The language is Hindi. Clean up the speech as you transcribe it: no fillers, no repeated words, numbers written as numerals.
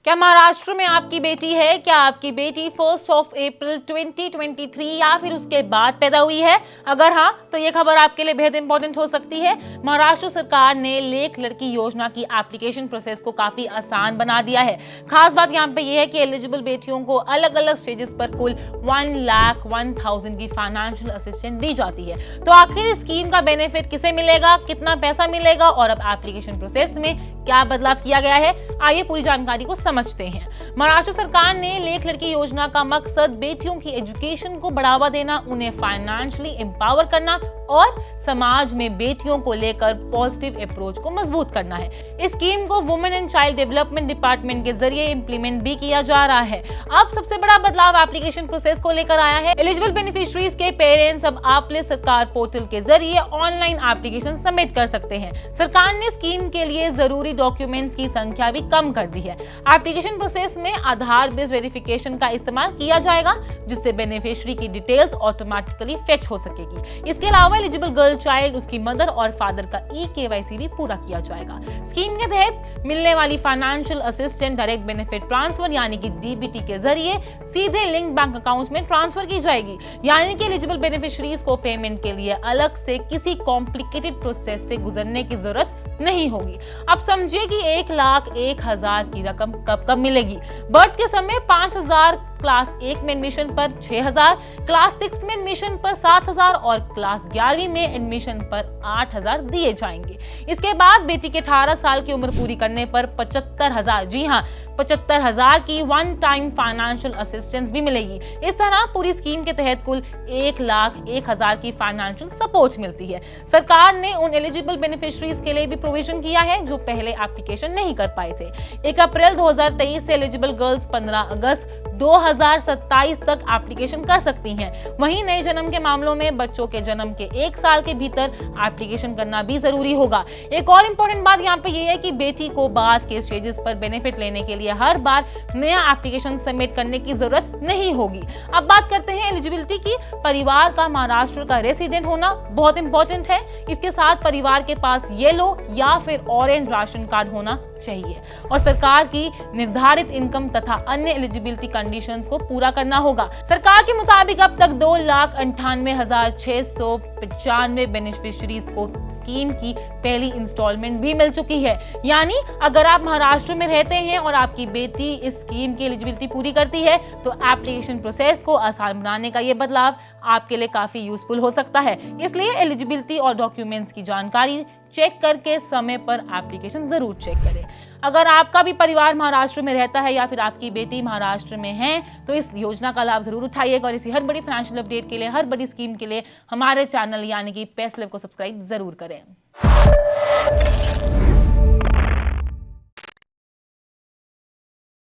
क्या महाराष्ट्र में आपकी बेटी है? क्या आपकी बेटी 1 अप्रैल 2023 या फिर उसके बाद पैदा हुई है? अगर हाँ, तो ये खबर आपके लिए बेहद इंपॉर्टेंट हो सकती है। महाराष्ट्र सरकार ने लेख लड़की योजना की एप्लीकेशन प्रोसेस को काफी आसान बना दिया है। खास बात यहाँ पे ये है कि एलिजिबल बेटियों को अलग अलग स्टेजेस पर कुल 1,01,000 की फाइनेंशियल असिस्टेंस दी जाती है। तो आखिर इस स्कीम का बेनिफिट किसे मिलेगा, कितना पैसा मिलेगा और अब एप्लीकेशन प्रोसेस में क्या बदलाव किया गया है, आइए पूरी जानकारी को समझते हैं। महाराष्ट्र सरकार ने लेख लड़की योजना का मकसद बेटियों की एजुकेशन को बढ़ावा देना, उन्हें फाइनेंशियली एम्पावर करना और समाज में बेटियों को लेकर पॉजिटिव अप्रोच को मजबूत करना है। इस स्कीम को women and child development department के जरिए इंप्लीमेंट भी किया जा रहा है। अब सबसे बड़ा बदलाव एप्लीकेशन प्रोसेस को लेकर आया है। एलिजिबल बेनिफिशियरीज के पेरेंट्स अब आपले सरकार पोर्टल के जरिए ऑनलाइन एप्लीकेशन सबमिट कर सकते हैं। सरकार ने स्कीम के लिए जरूरी डॉक्यूमेंट्स की संख्या भी कम कर दी है। एप्लीकेशन प्रोसेस में आधार बेस्ड वेरिफिकेशन का इस्तेमाल किया जाएगा, जिससे बेनिफिशियरी की डिटेल्स ऑटोमेटिकली फेच हो सकेगी। इसके अलावा एलिजिबल गर्ल चाइल्ड, उसकी मदर और फादर का KYC भी पूरा किया जाएगा। स्कीम के तहत मिलने वाली financial assistance direct benefit transfer यानी कि DBT के जरिए सीधे लिंक बैंक अकाउंट्स में ट्रांसफर की जाएगी। यानी कि एलिजिबल बेनिफिशियरीज को पेमेंट के लिए अलग से किसी कॉम्प्लिकेटेड प्रोसेस से गुजरने की जरूरत नहीं होगी। अब समझिए कि 1,01,000 की रकम कब कब मिलेगी। बर्थ के समय 5,000, क्लास 1 में एडमिशन पर 6,000, क्लास 6 में एडमिशन पर 7,000 और क्लास 11वीं में एडमिशन पर 8,000 दिए जाएंगे। इसके बाद बेटी के 18 साल की उम्र पूरी करने पर 75,000, जी हाँ 75,000 की वन टाइम फाइनेंशियल असिस्टेंस भी मिलेगी। इस तरह पूरी स्कीम के तहत कुल 1,01,000 की फाइनेंशियल सपोर्ट मिलती है। सरकार ने उन एलिजिबल बेनिफिशियरीज के लिए भी प्रोविजन किया है जो पहले एप्लीकेशन नहीं कर पाए थे। 1 अप्रैल 2023 से एलिजिबल गर्ल्स 15 अगस्त 2027 तक एप्लीकेशन कर सकती हैं। वहीं नए जन्म के मामलों में बच्चों के जन्म के 1 साल के भीतर एप्लीकेशन करना भी जरूरी होगा। एक और इम्पोर्टेंट बात यहाँ पे ये है कि बेटी को बाद के स्टेजेस पर बेनिफिट लेने के लिए हर बार नया एप्लीकेशन सबमिट करने की जरूरत नहीं होगी। अब बात करते हैं एलिजिबिलिटी की। परिवार का महाराष्ट्र का रेसिडेंट होना बहुत इंपॉर्टेंट है। इसके साथ परिवार के पास येलो या फिर ऑरेंज राशन कार्ड होना चाहिए और सरकार की निर्धारित इनकम तथा अन्य एलिजिबिलिटी कंडीशंस को पूरा करना होगा। सरकार के मुताबिक अब तक 2,98,695 बेनिफिशियरीज को स्कीम की पहली इंस्टॉलमेंट भी मिल चुकी है। यानी अगर आप महाराष्ट्र में रहते हैं और आपकी बेटी इस स्कीम की एलिजिबिलिटी पूरी करती है तो एप्लीकेशन प्रोसेस को आसान बनाने का ये बदलाव आपके लिए काफी यूजफुल हो सकता है। इसलिए एलिजिबिलिटी और डॉक्यूमेंट्स की जानकारी चेक करके समय पर एप्लीकेशन जरूर चेक करें। अगर आपका भी परिवार महाराष्ट्र में रहता है या फिर आपकी बेटी महाराष्ट्र में है तो इस योजना का लाभ जरूर उठाइएगा और इसी हर बड़ी फाइनेंशियल अपडेट के लिए, हर बड़ी स्कीम के लिए हमारे चैनल यानी कि पैस लाइव को सब्सक्राइब जरूर करें।